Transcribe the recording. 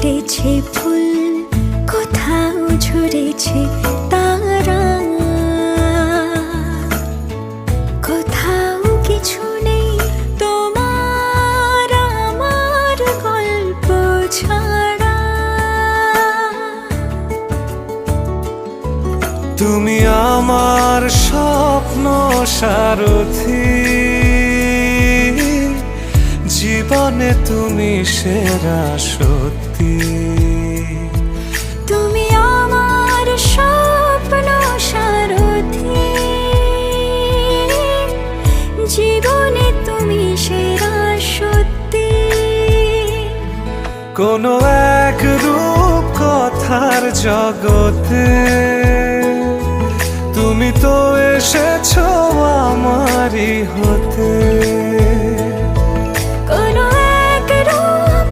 ফুটেছে ফুল, কোথাও ঝরেছে তারা, কোথাও কিছু নেই তোমার আমার গল্প ছাড়া। তুমি আমার স্বপ্ন সারথি, জীবনে তুমি সেরা সত্যি। তুমি আমার স্বপ্ন সারথি, জীবনে তুমি সেরা সত্যি। কোনো এক রূপ কথার জগতে তুমি তো এসেছো আমারই হতে।